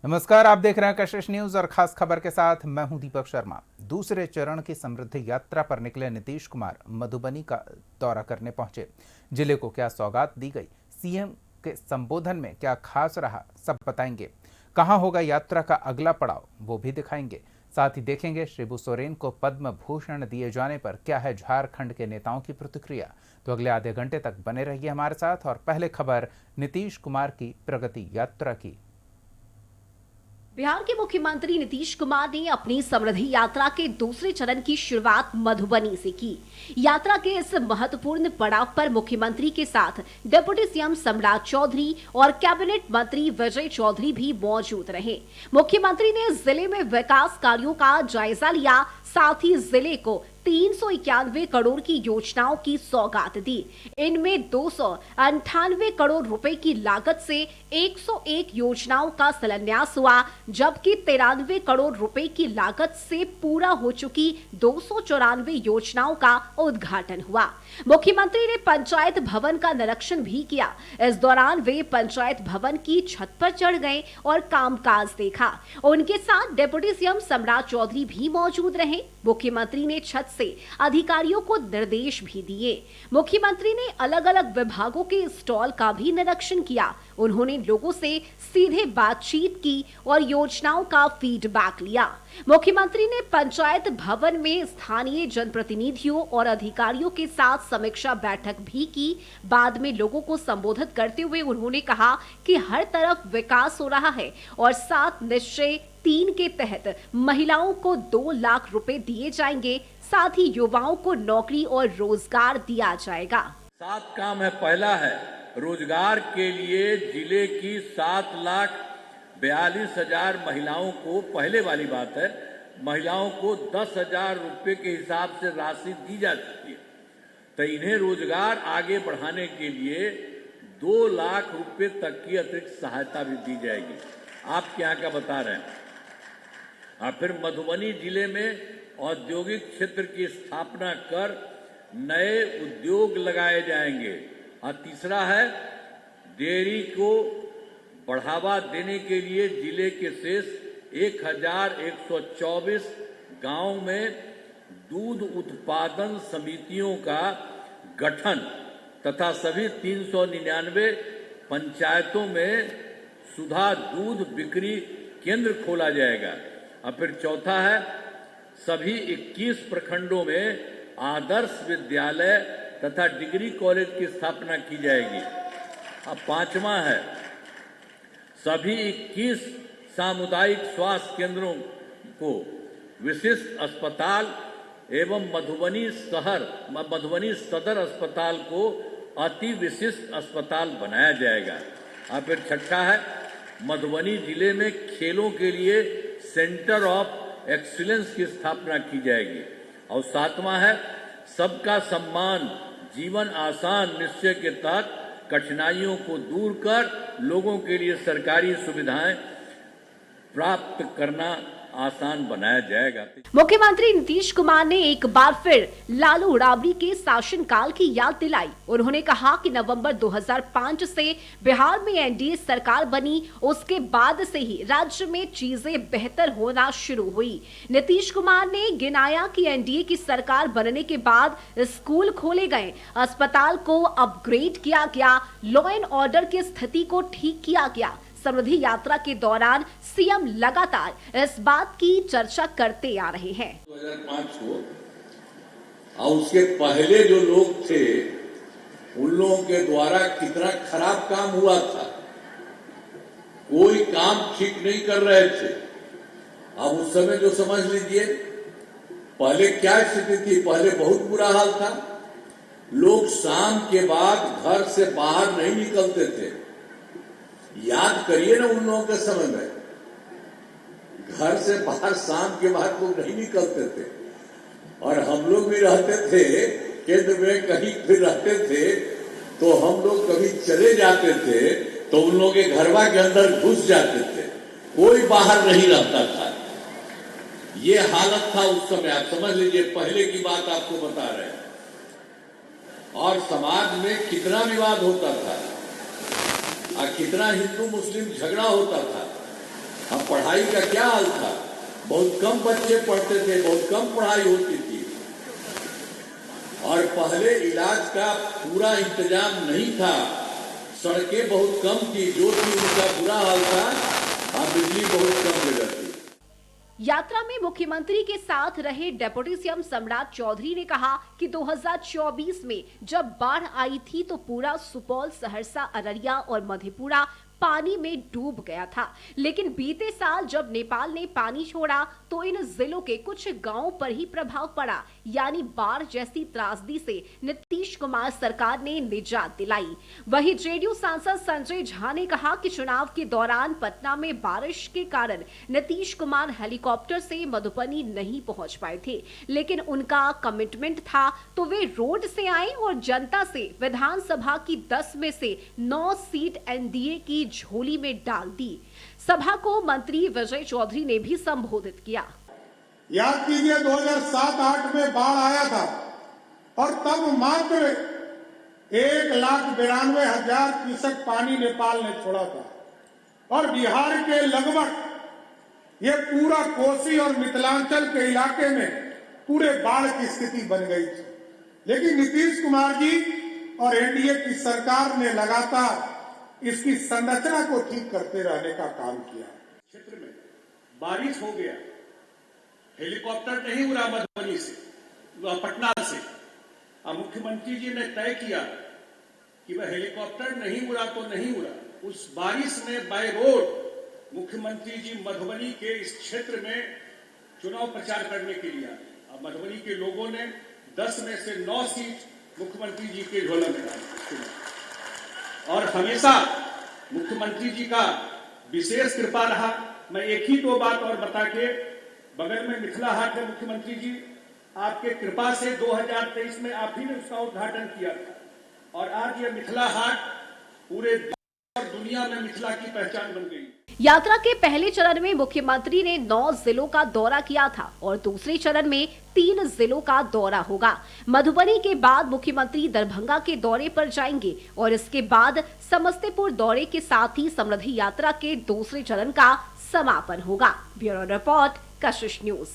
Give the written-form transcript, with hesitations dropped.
नमस्कार, आप देख रहे हैं कशिश न्यूज और खास खबर के साथ मैं हूं दीपक शर्मा। दूसरे चरण की समृद्धि यात्रा पर निकले नीतीश कुमार मधुबनी का दौरा करने पहुंचे। जिले को क्या सौगात दी गई, सीएम के संबोधन में क्या खास रहा, सब बताएंगे। कहां होगा यात्रा का अगला पड़ाव, वो भी दिखाएंगे। साथ ही देखेंगे शिबू सोरेन को पद्म भूषण दिए जाने पर क्या है झारखंड के नेताओं की प्रतिक्रिया। तो अगले आधे घंटे तक बने रहिए हमारे साथ। और पहले खबर नीतीश कुमार की प्रगति यात्रा की। बिहार के मुख्यमंत्री नीतीश कुमार ने अपनी समृद्धि यात्रा के दूसरे चरण की शुरुआत मधुबनी से की। यात्रा के इस महत्वपूर्ण पड़ाव पर मुख्यमंत्री के साथ डिप्टी सीएम सम्राट चौधरी और कैबिनेट मंत्री विजय चौधरी भी मौजूद रहे। मुख्यमंत्री ने जिले में विकास कार्यों का जायजा लिया, साथ ही जिले को 391 करोड़ की योजनाओं की सौगात दी। इनमें 298 करोड़ रुपए की लागत से 101 योजनाओं का शिलान्यास हुआ, जबकि 93 करोड़ रुपए की लागत से पूरा हो चुकी 294 योजनाओं का उद्घाटन हुआ। मुख्यमंत्री ने पंचायत भवन का निरीक्षण भी किया। इस दौरान वे पंचायत भवन की छत पर चढ़ गए और कामकाज देखा। उनके साथ डिप्टी सीएम सम्राट चौधरी भी मौजूद रहे। मुख्यमंत्री ने छत से अधिकारियों को निर्देश भी दिए। मुख्यमंत्री ने अलग अलग विभागों के स्टॉल का भी निरीक्षण किया। उन्होंने लोगों से सीधे बातचीत की और योजनाओं का फीडबैक लिया। मुख्यमंत्री ने पंचायत भवन में स्थानीय जनप्रतिनिधियों और अधिकारियों के साथ समीक्षा बैठक भी की। बाद में लोगों को संबोधित करते हुए उन्होंने कहा कि हर तरफ विकास हो रहा है और 7 निश्चय 3 के तहत महिलाओं को 2 लाख रुपए दिए जाएंगे। साथ ही युवाओं को नौकरी और रोजगार दिया जाएगा। 7 काम है। पहला है रोजगार के लिए जिले की 7,42,000 महिलाओं को, पहले वाली बात है, महिलाओं को 10,000 रुपये के हिसाब से राशि दी जा चुकी है। तो इन्हें रोजगार आगे बढ़ाने के लिए 2 लाख रुपए तक की अतिरिक्त सहायता भी दी जाएगी। आपके यहाँ का बता रहे हैं। और फिर मधुबनी जिले में औद्योगिक क्षेत्र की स्थापना कर नए उद्योग लगाए जाएंगे। और तीसरा है डेयरी को बढ़ावा देने के लिए जिले के शेष 1,124 गांव में दूध उत्पादन समितियों का गठन तथा सभी 399 पंचायतों में सुधा दूध बिक्री केंद्र खोला जाएगा। और फिर चौथा है सभी 21 प्रखंडों में आदर्श विद्यालय तथा डिग्री कॉलेज की स्थापना की जाएगी। अब पांचवा है सभी 21 सामुदायिक स्वास्थ्य केंद्रों को विशिष्ट अस्पताल एवं मधुबनी सदर अस्पताल को अति विशिष्ट अस्पताल बनाया जाएगा। और फिर छठा है मधुबनी जिले में खेलों के लिए सेंटर ऑफ एक्सीलेंस की स्थापना की जाएगी। और 7वां है सबका सम्मान जीवन आसान निश्चय के तहत कठिनाइयों को दूर कर लोगों के लिए सरकारी सुविधाएं प्राप्त करना आसान बनाया जाएगा। मुख्यमंत्री नीतीश कुमार ने एक बार फिर लालू राबड़ी के शासनकाल की याद दिलाई। उन्होंने कहा कि नवंबर 2005 से बिहार में एनडीए सरकार बनी, उसके बाद से ही राज्य में चीजें बेहतर होना शुरू हुई। नीतीश कुमार ने गिनाया कि एनडीए की सरकार बनने के बाद स्कूल खोले गए, अस्पताल को अपग्रेड किया गया, लॉ एंड ऑर्डर की स्थिति को ठीक किया गया। समृद्धि यात्रा के दौरान सीएम लगातार इस बात की चर्चा करते आ रहे हैं। 2005 को और उसके पहले जो लोग थे उन लोगों के द्वारा कितना खराब काम हुआ था, कोई काम ठीक नहीं कर रहे थे। अब उस समय जो समझ लीजिए पहले क्या स्थिति थी, पहले बहुत बुरा हाल था। लोग शाम के बाद घर से बाहर नहीं निकलते थे। याद करिए ना, उन लोगों के समय में घर से बाहर शाम के बाद लोग नहीं निकलते थे। और हम लोग भी रहते थे केंद्र में, कहीं भी रहते थे तो हम लोग कभी चले जाते थे तो उन लोगों के घरवा के अंदर घुस जाते थे, कोई बाहर नहीं रहता था। ये हालत था उस समय। आप समझ लीजिए, पहले की बात आपको बता रहे हैं। और समाज में कितना विवाद होता था और कितना हिंदू मुस्लिम झगड़ा होता था। अब पढ़ाई का क्या हाल था, बहुत कम बच्चे पढ़ते थे, बहुत कम पढ़ाई होती थी और पहले इलाज का पूरा इंतजाम नहीं था, सड़कें बहुत कम थी, जो थी उनका बुरा हाल था और बिजली बहुत कम जगह थी। यात्रा में मुख्यमंत्री के साथ रहे डिप्टी सीएम सम्राट चौधरी ने कहा कि 2024 में जब बाढ़ आई थी तो पूरा सुपौल, सहरसा, अररिया और मधेपुरा पानी में डूब गया था, लेकिन बीते साल जब नेपाल ने पानी छोड़ा तो इन जिलों के कुछ गांवों पर ही प्रभाव पड़ा, यानी बाढ़ जैसी त्रासदी से नीतीश कुमार सरकार ने निजात दिलाई। वहीं जेडीयू सांसद संजय झा ने कहा कि चुनाव के दौरान पटना में बारिश के कारण नीतीश कुमार हेलीकॉप्टर से मधुबनी नहीं पहुंच पाए थे, लेकिन उनका कमिटमेंट था तो वे रोड से आए और जनता से विधानसभा की 10 में से 9 सीट एनडीए की झोली में डाल दी। सभा को मंत्री विजय चौधरी ने भी संबोधित किया। याद कीजिए 2007-8 में बाढ़ आया था और तब मात्र 1,92,000 क्यूसेक पानी नेपाल ने छोड़ा था और बिहार के लगभग ये पूरा कोसी और मिथिलांचल के इलाके में पूरे बाढ़ की स्थिति बन गई थी। लेकिन नीतीश कुमार जी और एनडीए की सरकार ने लगातार इसकी संरचना को ठीक करते रहने का काम किया। क्षेत्र में बारिश हो गया, हेलीकॉप्टर नहीं उड़ा मधुबनी से, पटना से। अब मुख्यमंत्री जी ने तय किया कि वह हेलीकॉप्टर नहीं उड़ा तो नहीं उड़ा, उस बारिश में बाय रोड मुख्यमंत्री जी मधुबनी के इस क्षेत्र में चुनाव प्रचार करने के लिए आए। अब मधुबनी के लोगों ने 10 में से 9 सीट मुख्यमंत्री जी के झोला में डाली और हमेशा मुख्यमंत्री जी का विशेष कृपा रहा। मैं एक ही दो बात और बता के, बगल में मिथिला हाट है मुख्यमंत्री जी, आपके कृपा से 2023 में आप ही ने उसका उद्घाटन किया था और आज ये मिथिला हाट पूरे दुनिया में मिथिला की पहचान बन गई। यात्रा के पहले चरण में मुख्यमंत्री ने 9 जिलों का दौरा किया था और दूसरे चरण में 3 जिलों का दौरा होगा। मधुबनी के बाद मुख्यमंत्री दरभंगा के दौरे पर जाएंगे और इसके बाद समस्तीपुर दौरे के साथ ही समृद्धि यात्रा के दूसरे चरण का समापन होगा। ब्यूरो रिपोर्ट, कशिश न्यूज।